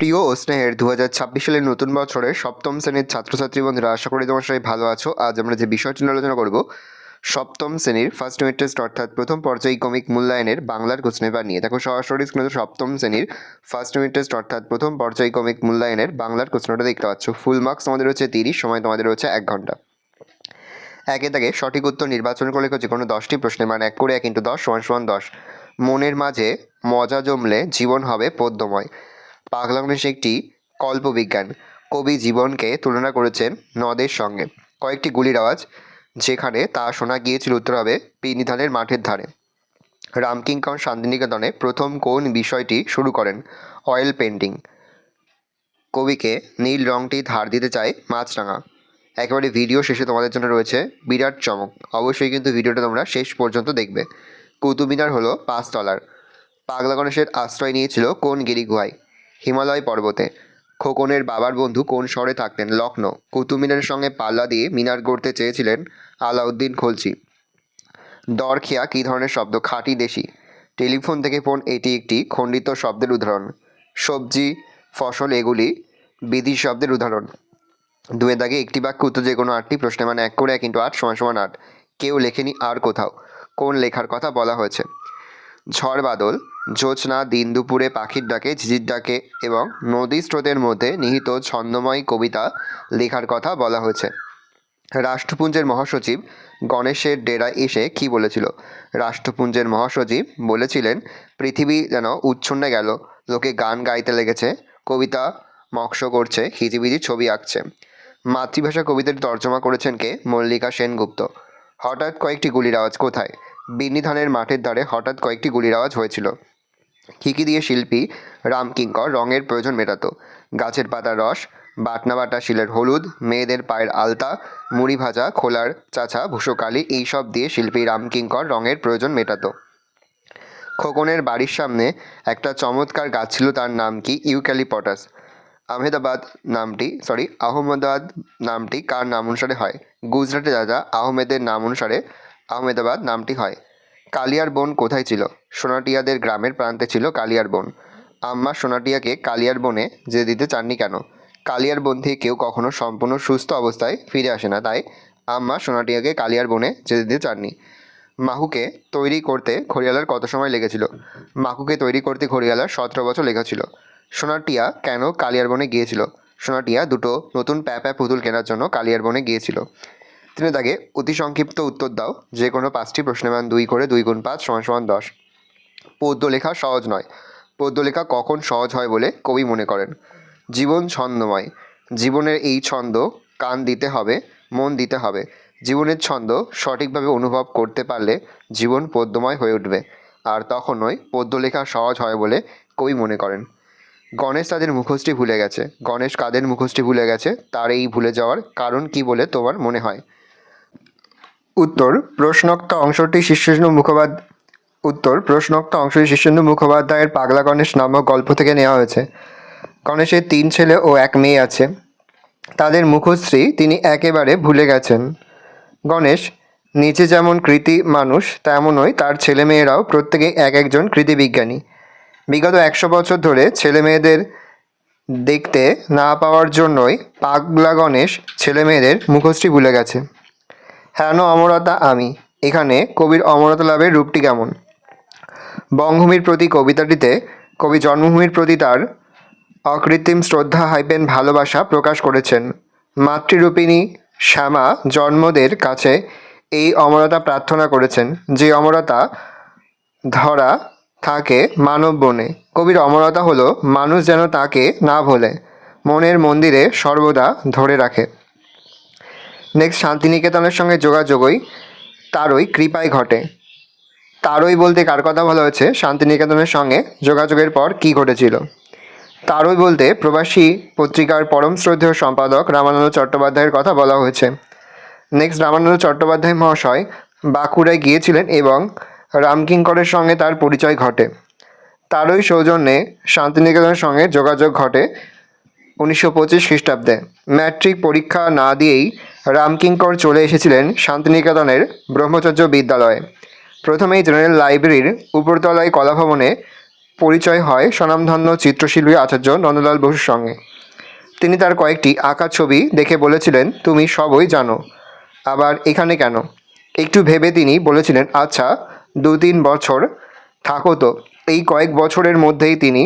প্রিয় ও স্নেহের 2026 সালের নতুন বছরের সপ্তম শ্রেণীর ছাত্রছাত্রী বন্ধুরা, আশা করি তোমার সবাই ভালো আছো। আজ আমরা যে বিষয়টি নিয়ে আলোচনা করব, সপ্তম শ্রেণীর ফার্স্ট ইউনিট টেস্ট অর্থাৎ প্রথম পর্যায়ক্রমিক মূল্যায়নের বাংলার কোশ্চেন পেপার নিয়ে। দেখো সরাসরি স্ক্রিনে সপ্তম শ্রেণীর ফার্স্ট ইউনিট টেস্ট অর্থাৎ প্রথম পর্যায়ক্রমিক মূল্যায়নের বাংলার কোশ্চেনটা দেখতে পাচ্ছ। ফুল মার্কস তোমাদের হচ্ছে 30, সময় তোমাদের হচ্ছে 1 ঘন্টা। একে দাগে সঠিক উত্তর নির্বাচন করে যে কোনো 10টি প্রশ্নের মান 1 করে 1 × 10 = 10। মনের মাঝে মজা জমলে জীবন হবে পদ্যময়। পাগলা গণেশ একটি কল্পবিজ্ঞান। কবি জীবনকে তুলনা করেছেন নদের সঙ্গে। কয়েকটি গুলির আওয়াজ যেখানে তা শোনা গিয়েছিল, উত্তর হবে বিনিধানের মাঠের ধারে। রামকিঙ্কর শান্তিনিকেতনে প্রথম কোন বিষয়টি শুরু করেন? Oil painting. কবিকে নীল রংটি ধার দিতে চায় মাছরাঙা। একেবারে ভিডিও শেষে তোমাদের জন্য রয়েছে বিরাট চমক, অবশ্যই কিন্তু ভিডিওটা তোমরা শেষ পর্যন্ত দেখবে। কুতুব মিনার হলো 5 তলার। পাগলা গণেশের আশ্রয় নিয়েছিল কোন গিরিগুহায়? হিমালয় পর্বতে। খোকনের বাবার বন্ধু কোন শহরে থাকতেন? লখনৌ। কুতুব মিনারের সঙ্গে পাল্লা দিয়ে মিনার গড়তে চেয়েছিলেন আলাউদ্দিন খলজি। দরখিয়া কী ধরনের শব্দ? খাঁটি দেশি। টেলিফোন থেকে ফোন এটি একটি খণ্ডিত শব্দের উদাহরণ। সবজি, ফসল এগুলি বিধি শব্দের উদাহরণ। 2 দাগে একটি বাক্য উত্তর যে কোনো 8টি প্রশ্নে মানে 1 করে 1 × 8 = 8। কেউ লেখেনি আর কোথাও। কোন লেখার কথা বলা হয়েছে? ঝড় বাদল, জ্যোৎস্না, দিন দুপুরে পাখির ডাকে, ঝিঝির ডাকে এবং নদী স্রোতের মধ্যে নিহিত ছন্দময় কবিতা লেখার কথা বলা হয়েছে। রাষ্ট্রপুঞ্জের মহাসচিব গণেশের ডেরায় এসে কি বলেছিল? রাষ্ট্রপুঞ্জের মহাসচিব বলেছিলেন, পৃথিবী যেন উচ্ছন্নে গেল, লোকে গান গাইতে লেগেছে, কবিতা মক্স করছে, হিজিবিজি ছবি আঁকছে। মাতৃভাষা কবিতাটি তর্জমা করেছেন কে? মল্লিকা সেনগুপ্ত। হঠাৎ কয়েকটি গুলির আওয়াজ কোথায়? বিন্নিধানের মাঠের ধারে হঠাৎ কয়েকটি গুলির আওয়াজ হয়েছিল। কী দিয়ে শিল্পী রামকিঙ্কর রঙের প্রয়োজন মেটাতো? গাছের পাতার রস, বাটনা বাটা শিলের হলুদ, মেয়েদের পায়ের আলতা, মুড়ি ভাজা, খোলার চাচা, ভূষকালি, এইসব দিয়ে শিল্পী রামকিঙ্কর রঙের প্রয়োজন মেটাতো। খোকনের বাড়ির সামনে একটা চমৎকার গাছ ছিল, তার নাম কি? ইউক্যালিপটাস। আহমেদাবাদ নামটি কার নাম অনুসারে হয়? গুজরাটে রাজা আহমেদের নাম অনুসারে আহমেদাবাদ নামটি হয়। কালিয়ার বন কোথায় ছিল? সোনাটিয়াদের গ্রামের প্রান্তে ছিল কালিয়ার বন। আম্মা সোনাটিয়াকে কালিয়ার বনে যেতে দিতে চাননি কেন? কালিয়ার বন থেকে কেউ কখনো সম্পূর্ণ সুস্থ অবস্থায় ফিরে আসে না, তাই আম্মা সোনাটিয়াকে কালিয়ার বনে যেতে দিতে চাননি। মাহুকে তৈরি করতে ঘড়িয়ালার কত সময় লেগেছিল? মাহুকে তৈরি করতে ঘড়িয়ালার 17 বছর লেগেছিল। সোনাটিয়া কেন কালিয়ার বনে গিয়েছিল? সোনাটিয়া দুটো নতুন প্যাপা পুতুল কেনার জন্য কালিয়ার বনে গিয়েছিল। 3 দাগে অতি সংক্ষিপ্ত উত্তর দাও যে কোনো 5টি প্রশ্নের মান 2 করে 2 × 5 = 10। পদ্য লেখা সহজ নয়। পদ্য লেখা কখন সহজ হয় বলে কবি মনে করেন? জীবন ছন্দময়। জীবনের এই ছন্দ কান দিতে হবে, মন দিতে হবে। জীবনের ছন্দ সঠিকভাবে অনুভব করতে পারলে জীবন পদ্যময় হয়ে উঠবে, আর তখনই পদ্য লেখা সহজ হয় বলে কবি মনে করেন। গণেশ তাদের মুখোশটি ভুলে গেছে। গণেশ কাদের মুখোশটি ভুলে গেছে? তার এই ভুলে যাওয়ার কারণ কি বলে তোমার মনে হয়? উত্তর প্রশ্নোক্ত অংশটি শীর্ষেন্দু মুখোপাধ্যায়ের পাগলা গণেশ নামক গল্প থেকে নেওয়া হয়েছে। গণেশের 3 ছেলে ও 1 মেয়ে আছে। তাদের মুখশ্রী তিনি একেবারে ভুলে গেছেন। গণেশ নিজে যেমন কৃতি মানুষ, তেমনই তার ছেলেমেয়েরাও প্রত্যেকে এক একজন কৃতি বিজ্ঞানী। বিগত 100 বছর ধরে ছেলেমেয়েদের দেখতে না পাওয়ার জন্যই পাগলা গণেশ ছেলেমেয়েদের মুখশ্রী ভুলে গেছে। হেন অমরতা আমি, এখানে কবির অমরতা লাভের রূপটি কেমন? বঙ্গভূমির প্রতি কবিতাটিতে কবি জন্মভূমির প্রতি তার অকৃত্রিম শ্রদ্ধা ভালোবাসা প্রকাশ করেছেন। মাতৃরূপিণী শ্যামা জন্মদের কাছে এই অমরতা প্রার্থনা করেছেন, যে অমরতা ধরা থাকে মানব বনে। কবির অমরতা হলো মানুষ যেন তাকে না ভোলে, মনের মন্দিরে সর্বদা ধরে রাখে। নেক্সট, শান্তিনিকেতনের সঙ্গে যোগাযোগই তারই কৃপায় ঘটে। তারই বলতে কার কথা বলা হয়েছে? শান্তিনিকেতনের সঙ্গে যোগাযোগের পর কি ঘটেছিল? তারই বলতে প্রবাসী পত্রিকার পরম শ্রদ্ধেয় সম্পাদক রামানন্দ চট্টোপাধ্যায়ের কথা বলা হয়েছে। নেক্সট, রামানন্দ চট্টোপাধ্যায় মহাশয় বাঁকুড়ায় গিয়েছিলেন এবং রামকিঙ্করের সঙ্গে তার পরিচয় ঘটে। তারই সৌজন্যে শান্তিনিকেতনের সঙ্গে যোগাযোগ ঘটে 1925 খ্রিস্টাব্দে। ম্যাট্রিক পরীক্ষা না দিয়েই রামকিঙ্কর চলে এসেছিলেন শান্তিনিকেতনের ব্রহ্মচর্য বিদ্যালয়ে। প্রথমেই জেনারেল লাইব্রেরির উপরতলায় কলাভবনে পরিচয় হয় স্বনামধন্য চিত্রশিল্পী আচার্য নন্দলাল বসুর সঙ্গে। তিনি তার কয়েকটি আঁকা ছবি দেখে বলেছিলেন, তুমি সবই জানো, আবার এখানে কেন? একটু ভেবে তিনি বলেছিলেন, আচ্ছা 2-3 বছর থাকো তো। এই কয়েক বছরের মধ্যেই তিনি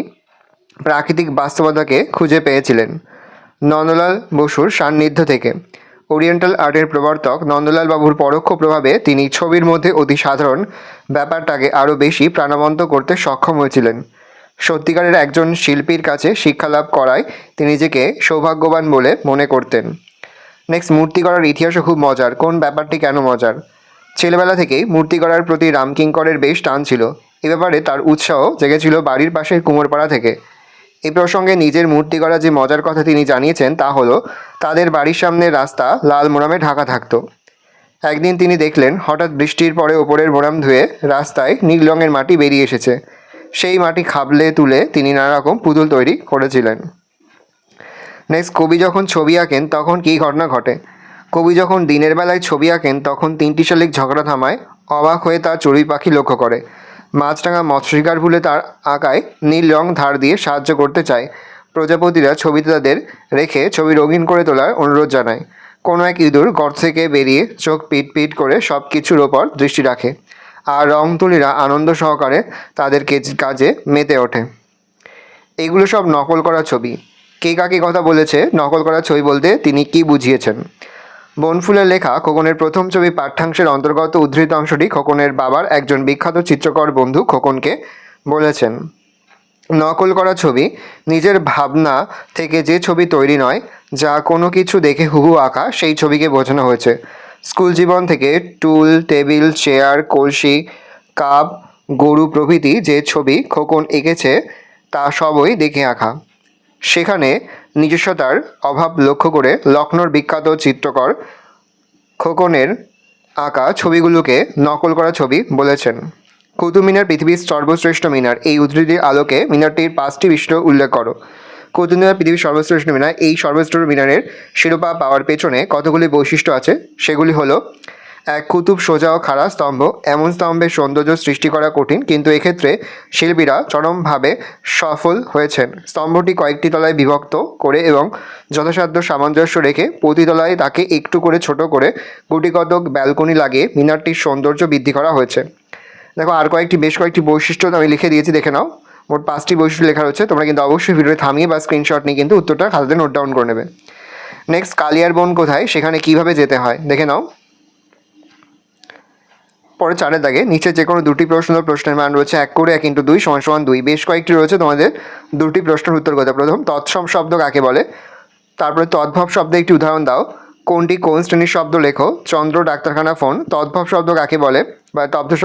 প্রাকৃতিক বাস্তবতাকে খুঁজে পেয়েছিলেন নন্দলাল বসুর সান্নিধ্য থেকে। ওরিয়েন্টাল আর্টের প্রবর্তক নন্দলাল বাবুর পরোক্ষ প্রভাবে তিনি ছবির মধ্যে অতি সাধারণ ব্যাপারটাকে আরও বেশি প্রাণবন্ত করতে সক্ষম হয়েছিলেন। সত্যিকারের একজন শিল্পীর কাছে শিক্ষালাভ করায় তিনি নিজেকে সৌভাগ্যবান বলে মনে করতেন। নেক্সট, মূর্তি গড়ার ইতিহাসও খুব মজার। কোন ব্যাপারটি কেন মজার? ছেলেবেলা থেকেই মূর্তি গড়ার প্রতি রামকিঙ্করের বেশ টান ছিল। এ ব্যাপারে তার উৎসাহ জেগেছিল বাড়ির পাশের কুমোরপাড়া থেকে। এই প্রসঙ্গে নিজের মূর্তি গড়া যে মজার কথা তিনি জানিয়েছেন তা হলো, তাদের বাড়ির সামনে রাস্তা লাল মোড়ামে ঢাকা থাকতো। একদিন তিনি দেখলেন হঠাৎ বৃষ্টির পরে ওপরের মোড়াম ধুয়ে রাস্তায় নীল রঙের মাটি বেরিয়ে এসেছে। সেই মাটি খাবলে তুলে তিনি নানা রকম পুতুল তৈরি করেছিলেন। নেক্সট, কবি যখন ছবি আঁকেন তখন কী ঘটনা ঘটে? কবি যখন দিনের বেলায় ছবি আঁকেন তখন 3টি শালিক ঝগড়া থামায়। অবাক হয়ে তার চড়ুই পাখি লক্ষ্য করে। মাছরাঙা মৎস্য শিকার ভুলে তার আঁকায় নীল রং ধার দিয়ে সাহায্য করতে চায়। প্রজাপতিরা ছবিতে তাদের রেখে ছবি রঙিন করে তোলার অনুরোধ জানায়। কোনো এক ইঁদুর গর্ত থেকে বেরিয়ে চোখ পিট পিট করে সব কিছুর ওপর দৃষ্টি রাখে, আর রং তুলিরা আনন্দ সহকারে তাদের কাজে মেতে ওঠে। এগুলো সব নকল করা ছবি। কে কাকে কথা বলেছে নকল করা ছবি বলতে তিনি কি বুঝিয়েছেন? বনফুলের লেখা খোকনের প্রথম ছবি পাঠ্যাংশের অন্তর্গত উদ্ধৃত অংশটি খোকনের বাবার একজন বিখ্যাত চিত্রকর বন্ধু খোকনকে বলেছেন। নকল করা ছবি নিজের ভাবনা থেকে যে ছবি তৈরি নয়, যা কোনো কিছু দেখে হুবহু আঁকা, সেই ছবিকে বোঝানো হয়েছে। স্কুল জীবন থেকে টুল, টেবিল, চেয়ার, কলসি, কাপ, গরু প্রভৃতি যে ছবি খোকন এঁকেছে তা সবই দেখে আঁকা। সেখানে নিজস্বতার অভাব লক্ষ্য করে লখনৌর বিখ্যাত চিত্রকর খোকনের আঁকা ছবিগুলোকে নকল করা ছবি বলেছেন। কুতুব মিনার পৃথিবীর সর্বশ্রেষ্ঠ মিনার, এই উদ্ধৃতির আলোকে মিনারটির 5টি বিশিষ্ট উল্লেখ করো। কুতুব মিনার পৃথিবীর সর্বশ্রেষ্ঠ মিনার। এই সর্বশ্রেষ্ঠ মিনারের শিরোপা পাওয়ার পেছনে কতগুলি বৈশিষ্ট্য আছে, সেগুলি হলো: 1. কুতুব সোজা ও খাড়া স্তম্ভ। এমন স্তম্ভের সৌন্দর্য সৃষ্টি করা কঠিন, কিন্তু এক্ষেত্রে শিল্পীরা চরমভাবে সফল হয়েছেন। স্তম্ভটি কয়েকটি তলায় বিভক্ত করে এবং যথাসাধ্য সামঞ্জস্য রেখে প্রতি তলায় তাকে একটু করে ছোট করে গুটিকতক ব্যালকনি লাগিয়ে মিনারটির সৌন্দর্য বৃদ্ধি করা হয়েছে। দেখো, আর বেশ কয়েকটি বৈশিষ্ট্য আমি লিখে দিয়েছি, দেখে নাও। মোট 5টি বৈশিষ্ট্য লেখা রয়েছে। তোমরা কিন্তু অবশ্যই ভিডিও থামিয়ে বা স্ক্রিনশট নিয়ে কিন্তু উত্তরটা খাতাতে নোট ডাউন করে নেবে। নেক্সট, কালিয়ার বন কোথায়, সেখানে কিভাবে যেতে হয়, দেখে নাও। পরে 4 দাগে নিচে যে কোনো দুটি প্রশ্নের মান রয়েছে 1 করে 1 × 2 = 2। বেশ কয়েকটি রয়েছে, তোমাদের দুটি প্রশ্নের উত্তর করতে। প্রথম, তৎসম শব্দ কাকে বলে? তারপরে তদ্ভব শব্দে একটি উদাহরণ দাও। কোনটি কোন শ্রেণীর শব্দ লেখো। চন্দ্র ডাক্তারখানা ফোন। তদ্ভব শব্দ কাকে বলে, বা তদ্ভব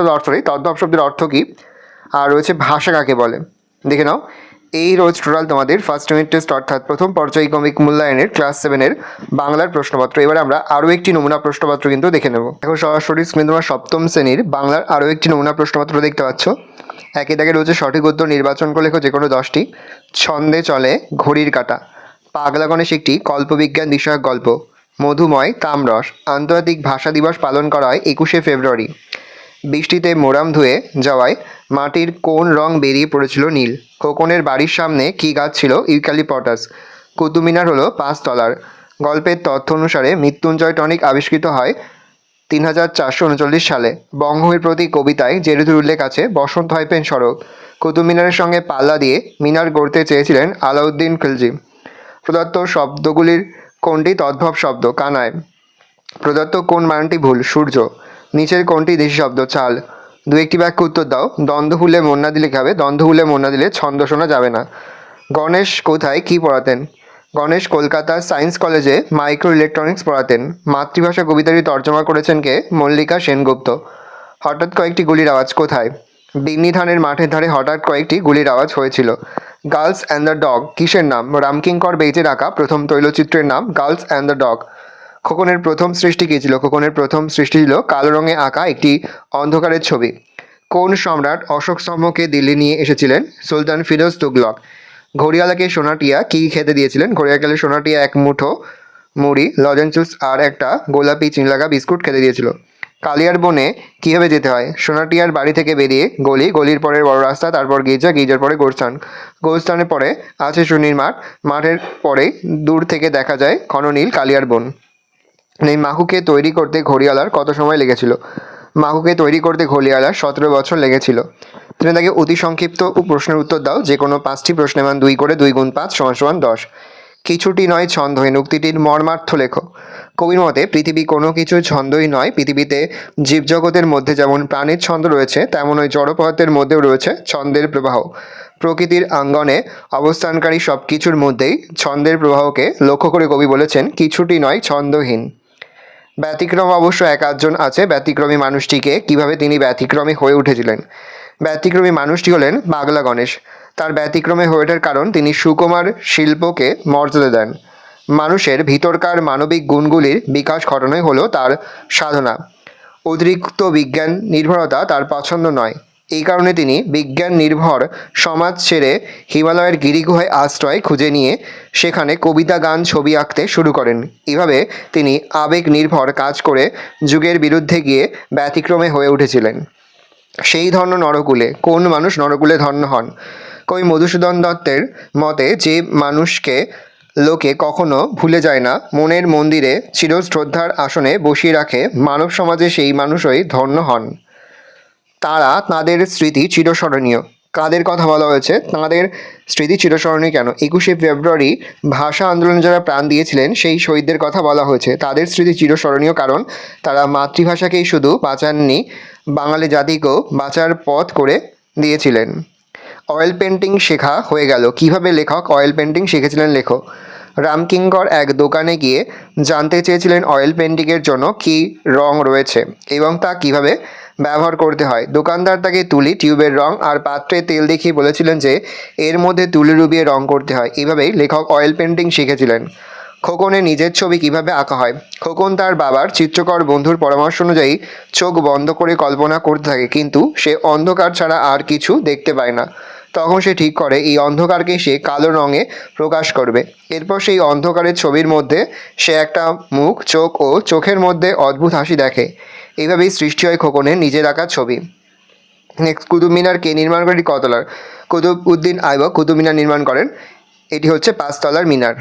শব্দের অর্থ কী? আর রয়েছে ভাষা কাকে বলে, দেখে নাও। এই রোজ টোটাল তোমাদের ফার্স্ট ইউনিট টেস্ট অর্থাৎ প্রথম পর্যায় কমিক মূল্যায়নের ক্লাস 7-এর বাংলার প্রশ্নপত্র। এবার আমরা আরও একটি নমুনা প্রশ্নপত্র কিন্তু দেখে নেব। এখন সরাসরি স্ক্রিনে তোমরা সপ্তম শ্রেণীর বাংলার আরও একটি নমুনা প্রশ্নপত্র দেখতে পাচ্ছ। একে দাগে রয়েছে সঠিক উত্তর নির্বাচন করে লেখো যে কোনো 10টি। ছন্দে চলে ঘড়ির কাঁটা। পাগলা গণেশ একটি কল্পবিজ্ঞান বিষয়ক গল্প। মধুময় তামরস। আন্তর্জাতিক ভাষা দিবস পালন করা হয় 21শে ফেব্রুয়ারি। বৃষ্টিতে মোড়াম ধুয়ে যাওয়ায় মাটির কোন রং বেরিয়ে পড়েছিল নীল। খোকনের বাড়ির সামনে কী গাছ ছিল? ইউক্যালিপটাস। কুতুব মিনার হলো 5 তলার। গল্পের তথ্য অনুসারে মৃত্যুঞ্জয় টনিক আবিষ্কৃত হয় 3439 সালে। বঙ্গভূমির প্রতি কবিতায় যে ঋতুর উল্লেখ আছে বসন্ত হাইফেন শরৎ। কুতুব মিনারের সঙ্গে পাল্লা দিয়ে মিনার গড়তে চেয়েছিলেন আলাউদ্দিন খিলজি। প্রদত্ত শব্দগুলির কোনটি তদ্ভব শব্দ? কানায়। প্রদত্ত কোন মানটি ভুল? সূর্য। নিচের কোনটি দেশি শব্দ? চাল। 2-1টি বাক্য উত্তর দাও। দ্বন্দ্ব ভুলে মন না দিলে খাবে। দ্বন্দ্ব ভুলে মন না দিলে ছন্দ শোনা যাবে না। গণেশ কোথায় কী পড়াতেন? গণেশ কলকাতার সায়েন্স কলেজে মাইক্রো ইলেকট্রনিক্স পড়াতেন। মাতৃভাষা কবিতাটি তর্জমা করেছেন কে? মল্লিকা সেনগুপ্ত। হঠাৎ কয়েকটি গুলির আওয়াজ কোথায়? বিন্নি ধানের মাঠের ধারে হঠাৎ কয়েকটি গুলির আওয়াজ হয়েছিল। গার্লস অ্যান্ড দ্য ডগ কিসের নাম? রামকিঙ্কর বেইজের আঁকা প্রথম তৈলচিত্রের নাম গার্লস অ্যান্ড দ্য ডগ। খোকনের প্রথম সৃষ্টি কী ছিল? খোকনের প্রথম সৃষ্টি ছিল কালো রঙে আঁকা একটি অন্ধকারের ছবি। কোন সম্রাট অশোক স্তম্ভকে দিল্লি নিয়ে এসেছিলেন? সুলতান ফিরোজ তুগলক। ঘড়িয়ালাকে সোনাটিয়া কী খেতে দিয়েছিলেন? ঘড়িয়ালাকে সোনাটিয়া এক মুঠো মুড়ি, লজেন্সুস আর একটা গোলাপি চিনি লাগা বিস্কুট খেতে দিয়েছিল। কালিয়ার বনে কীভাবে যেতে হয়? সোনাটিয়ার বাড়ি থেকে বেরিয়ে গলি, গলির পরে বড় রাস্তা, তারপর গির্জা, গির্জার পরে গোরস্থান, গোরস্থানের পরে আছে সুনীর মাঠ, মাঠের পরে দূর থেকে দেখা যায় ঘননীল কালিয়ার বন। এই মাহুকে তৈরি করতে ঘড়িয়ালার কত সময় লেগেছিল? মাহুকে তৈরি করতে ঘড়িয়ালার 17 বছর লেগেছিল। তুমি তাকে অতি সংক্ষিপ্ত প্রশ্নের উত্তর দাও, যে কোনো 5টি প্রশ্নের মান 2 করে, 2 গুণ 5 = 10। কিছুটি নয় ছন্দহীন উক্তিটির মর্মার্থ লেখো। কবির মতে পৃথিবী কোনো কিছু ছন্দই নয়। পৃথিবীতে জীবজগতের মধ্যে যেমন প্রাণীর ছন্দ রয়েছে, তেমন ওই জড় পদার্থের মধ্যেও রয়েছে ছন্দের প্রবাহ। প্রকৃতির আঙ্গনে অবস্থানকারী সব কিছুর মধ্যেই ছন্দের প্রবাহকে লক্ষ্য করে কবি বলেছেন কিছুটি নয় ছন্দহীন। ব্যতিক্রম অবশ্য এক আধজন আছে। ব্যতিক্রমী মানুষটিকে কিভাবে তিনি ব্যতিক্রমী হয়ে উঠেছিলেন? ব্যতিক্রমী মানুষটি হলেন পাগলা গণেশ। তার ব্যতিক্রমী হয়ে ওঠার কারণ তিনি সুকুমার শিল্পকে মর্যাদা দেন। মানুষের ভিতরকার মানবিক গুণগুলির বিকাশ ঘটানোই হলো তার সাধনা। অতিরিক্ত বিজ্ঞান নির্ভরতা তার পছন্দ নয়। এই কারণে তিনি বিজ্ঞান নির্ভর সমাজ ছেড়ে হিমালয়ের গিরিগুহায় আশ্রয় খুঁজে নিয়ে সেখানে কবিতা, গান, ছবি আঁকতে শুরু করেন। এভাবে তিনি আবেগ নির্ভর কাজ করে যুগের বিরুদ্ধে গিয়ে ব্যতিক্রমে হয়ে উঠেছিলেন। সেই ধন্য নরকুলে কোন মানুষ নরকুলে ধন্য হন? কবি মধুসূদন দত্তের মতে যে মানুষকে লোকে কখনো ভুলে যায় না, মনের মন্দিরে চিরশ্রদ্ধার আসনে বসিয়ে রাখে, মানব সমাজে সেই মানুষই ধন্য হন। তাদের স্মৃতি চিরস্মরণীয়। কাদের কথা বলা হয়েছে? তাঁদের স্মৃতি চিরস্মরণীয় কেন? 21শে ফেব্রুয়ারি ভাষা আন্দোলনে যারা প্রাণ দিয়েছিলেন সেই শহীদদের কথা বলা হয়েছে। তাদের স্মৃতি চিরস্মরণীয় কারণ তারা মাতৃভাষাকেই শুধু বাঁচাননি, বাঙালি জাতিকেও বাঁচার পথ করে দিয়েছিলেন। অয়েল পেন্টিং শেখা হয়ে গেল। কিভাবে লেখক অয়েল পেন্টিং শিখেছিলেন? লেখো। রামকিঙ্কর এক দোকানে গিয়ে জানতে চেয়েছিলেন অয়েল পেন্টিংয়ের জন্য কী রং রয়েছে এবং তা কিভাবে ব্যবহার করতে হয়। দোকানদার তাকে তুলি, টিউবের রং আর পাত্রে তেল দেখিয়ে বলেছিলেন যে এর মধ্যে তুলি ডুবিয়ে রং করতে হয়। এইভাবেই লেখক অয়েল পেন্টিং শিখেছিলেন। খোকনের নিজের ছবি কিভাবে আঁকা হয়? খোকন তার বাবার চিত্রকর বন্ধুর পরামর্শ অনুযায়ী চোখ বন্ধ করে কল্পনা করতে থাকে, কিন্তু সে অন্ধকার ছাড়া আর কিছু দেখতে পায় না। তখন সে ঠিক করে এই অন্ধকারকে সে কালো রঙে প্রকাশ করবে। এরপর সেই অন্ধকারের ছবির মধ্যে সে একটা মুখ, চোখ ও চোখের মধ্যে অদ্ভুত হাসি দেখে। এইভাবেই সৃষ্টি হয় খোকনের নিজের আঁকা ছবি। নেক্সট, কুতুব মিনার কে নির্মাণ করে? কতলার? কুতুবউদ্দিন আইবক কুতুব মিনার নির্মাণ করেন। এটি হচ্ছে 5 তলার মিনার।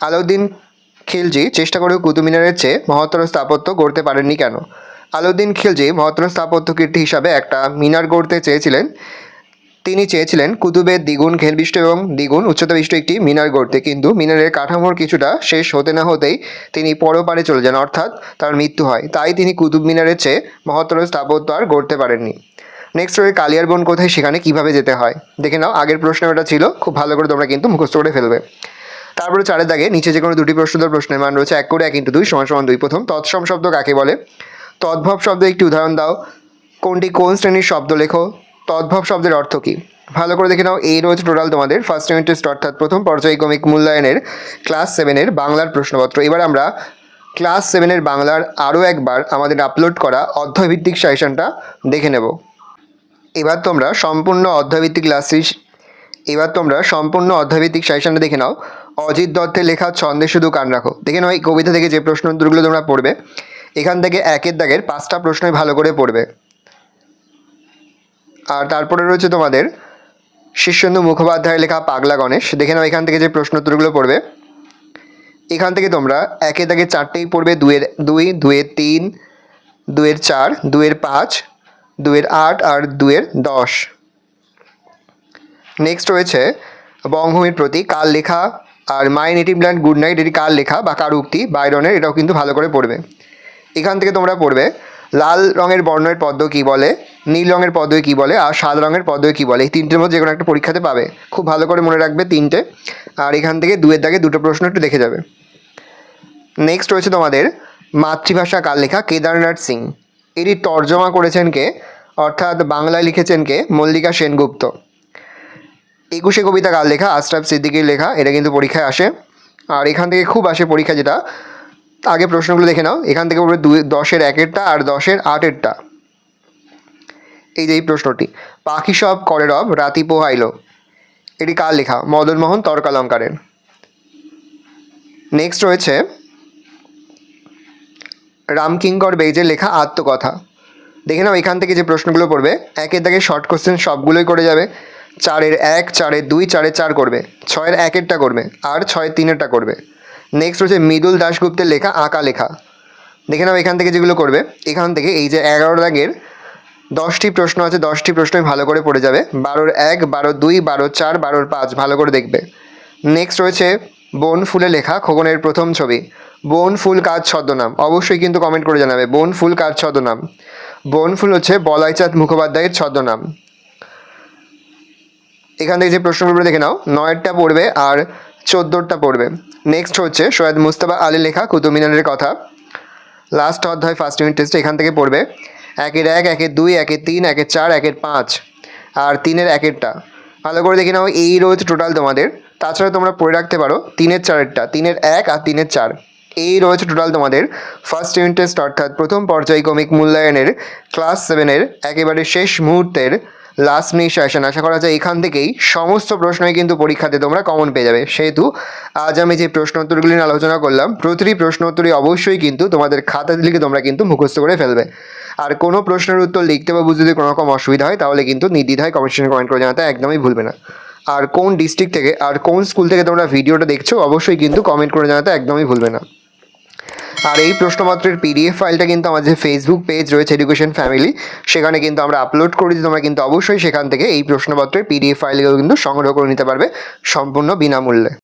আলাউদ্দিন খিলজি চেষ্টা করেও কুতুব মিনারের চেয়ে মহত্তর স্থাপত্য গড়তে পারেননি কেন? আলাউদ্দিন খিলজি মহত্তর স্থাপত্য কীর্তি হিসাবে একটা মিনার গড়তে চেয়েছিলেন। তিনি চেয়েছিলেন কুতুবের দ্বিগুণ ঘেরবিষ্ট এবং দ্বিগুণ উচ্চতা বিশিষ্ট একটি মিনার গড়তে, কিন্তু মিনারের কাঠামোর কিছুটা শেষ হতে না হতেই তিনি পরপারে চলে যান, অর্থাৎ তার মৃত্যু হয়। তাই তিনি কুতুব মিনারের চেয়ে মহত্তর স্থাপত্য আর গড়তে পারেননি। নেক্সট রয়েছে কালিয়ার বন কোথায়, সেখানে কিভাবে যেতে হয়? দেখে নাও, আগের প্রশ্ন এটা ছিল, খুব ভালো করে তোমরা কিন্তু মুখস্থ করে ফেলবে। তারপরে 4 দাগে নিচে যে কোনো দুটি প্রশ্নোত্তর প্রশ্নের মান রয়েছে 1 করে 1 × 2 = 2। প্রথম, তৎসম শব্দ কাকে বলে? তদ্ভব শব্দ একটি উদাহরণ দাও। কোনটি কোন শ্রেণীর শব্দ লেখো। তদ্ভব শব্দের অর্থ কী? ভালো করে দেখে নাও। এই রয়েছে টোটাল তোমাদের ফার্স্ট ইউনিট টেস্ট অর্থাৎ প্রথম পর্যায়ক্রমিক মূল্যায়নের ক্লাস 7-এর বাংলার প্রশ্নপত্র। এবার আমরা ক্লাস 7-এর বাংলার আরও একবার আমাদের আপলোড করা অধ্যায়ভিত্তিক সাজেশনটা দেখে নেব। এবার তোমরা সম্পূর্ণ অধ্যায়ভিত্তিক সাজেশনটা দেখে নাও। অজিত দত্তের লেখা ছন্দে শুধু কান রাখো। দেখে নাও এই কবিতা থেকে যে প্রশ্ন উত্তরগুলো তোমরা পড়বে, এখান থেকে 1-এর দাগের 5টা প্রশ্নই ভালো করে পড়বে। আর তারপরে রয়েছে তোমাদের শীর্ষেন্দু মুখোপাধ্যায়ের লেখা পাগলা গণেশ। দেখে নাও এখান থেকে যে প্রশ্ন উত্তরগুলো পড়বে, এখান থেকে তোমরা 1-এর দাগের 4টেই পড়বে, 2-এর 2, 2-এর 3, 2-এর 4, 2-এর 5, 2-এর 8 আর 2-এর 10। নেক্সট রয়েছে বঙ্গভূমির প্রতি কার লেখা, আর my native land good night এটি কার লেখা বা কার উক্তি? বাইরনের। এটাও কিন্তু ভালো করে পড়বে। এখান থেকে তোমরা পড়বে লাল রঙের বর্ণের পদ্য কী বলে, নীল রঙের পদ্য কী বলে, আর সাদা রঙের পদ্য কী বলে। এই 3টের মধ্যে যে কোনো একটা পরীক্ষাতে পাবে, খুব ভালো করে মনে রাখবে 3টে। আর এখান থেকে 2-এর দাগে 2টো প্রশ্ন একটু দেখে যাবে। নেক্সট রয়েছে তোমাদের মাতৃভাষা কার লেখা? কেদারনাথ সিং। এটি তর্জমা করেছেন কে, অর্থাৎ বাংলায় লিখেছেন কে? মল্লিকা সেনগুপ্ত। 21শে কবিতা কার লেখা? আশরাফ সিদ্দিকীর লেখা। এটা কিন্তু পরীক্ষায় আসে, আর এখান থেকে খুব আসে পরীক্ষা। যেটা আগে প্রশ্নগুলো দেখে নাও। এখান থেকে পড়বে 10-এর 1-এরটা আর 10-এর 8-এরটা। এই যে এই প্রশ্নটি, পাখি সব করে রব রাতি পোহাইল, এটি কার লেখা? মদনমোহন তর্কালঙ্কারের। নেক্সট রয়েছে রামকিঙ্কর বেইজের লেখা আত্মকথা। দেখে নাও এখান থেকে যে প্রশ্নগুলো পড়বে, একের দাগে শর্ট কোশ্চেন সবগুলোই করে যাবে। 4-এর 1, 4-এর 2, 4-এর 4 করবে, 6-এর 1-এরটা করবে, আর 6-এর 3-এরটা করবে। নেক্সট হচ্ছে মৃদুল দাশগুপ্তের লেখা আঁকা লেখা। দেখে নাও এখান থেকে যেগুলো করবে, এখান থেকে এই যে 11 দাগের 10টি প্রশ্ন আছে, 10টি প্রশ্নই ভালো করে পড়ে যাবে। 12-এর 1, 12-এর 2, 12-এর 4, 12-এর 5 ভালো করে দেখবে। নেক্সট রয়েছে বন ফুলে লেখা খগনের প্রথম ছবি। বন ফুল কার ছদ্মনাম? অবশ্যই কিন্তু কমেন্ট করে জানাবে বন ফুল কার ছদ্মনাম। বন ফুল হচ্ছে বলাইচাঁদ মুখোপাধ্যায়ের ছদ্মনাম। এখান থেকে যে প্রশ্নগুলো দেখে নাও, 9-টা পড়বে আর 14টা পড়বে। নেক্সট হচ্ছে সৈয়দ মুস্তাফা আলী লেখা কুতুব মিনারের কথা। লাস্ট অধ্যায় ফার্স্ট ইউনিট টেস্টে এখান থেকে পড়বে 1-এর 1, 1-এর 2, 1-এর 3, 1-এর 4, 1-এর 5 আর 3-এর 1-এরটা ভালো করে দেখে নাও। এই রয়েছে টোটাল তোমাদের। তাছাড়া তোমরা পড়ে রাখতে পারো 3-এর 4-এরটা, 3-এর 1 আর 3-এর 4। এই রয়েছে টোটাল তোমাদের ফার্স্ট ইউনিট টেস্ট অর্থাৎ প্রথম পর্যায়ক্রমিক মূল্যায়নের ক্লাস 7-এর একেবারে শেষ মুহূর্তের লাস্ট মিনিট সেশন। আশা করা যায় এখান থেকেই সমস্ত প্রশ্নই কিন্তু পরীক্ষাতে তোমরা কমন পেয়ে যাবে। সেহেতু আজ আমি যে প্রশ্ন উত্তরগুলি নিয়ে আলোচনা করলাম, প্রতিটি প্রশ্ন উত্তরই অবশ্যই কিন্তু তোমাদের খাতাতে লিখে তোমরা কিন্তু মুখস্থ করে ফেলবে। আর কোনো প্রশ্নের উত্তর লিখতে বা বুঝতে যদি কোনো রকম অসুবিধা হয় তাহলে কিন্তু নির্দ্বিধায় কমেন্ট সেকশনে কমেন্ট করে জানাতে একদমই ভুলবে না। আর কোন ডিস্ট্রিক্ট থেকে আর কোন স্কুল থেকে তোমরা ভিডিওটা দেখছো অবশ্যই কিন্তু কমেন্ট করে জানাতে একদমই ভুলবে না। আর এই প্রশ্নপত্রের পিডিএফ ফাইলটা কিন্তু আমাদের ফেসবুক পেজ রয়েছে এডুকেশন ফ্যামিলি, সেখানে কিন্তু আমরা আপলোড করেছি। তোমরা কিন্তু অবশ্যই সেখান থেকে এই প্রশ্নপত্রের পিডিএফ ফাইলগুলো কিন্তু সংগ্রহ করে নিতে পারবে সম্পূর্ণ বিনামূল্যে।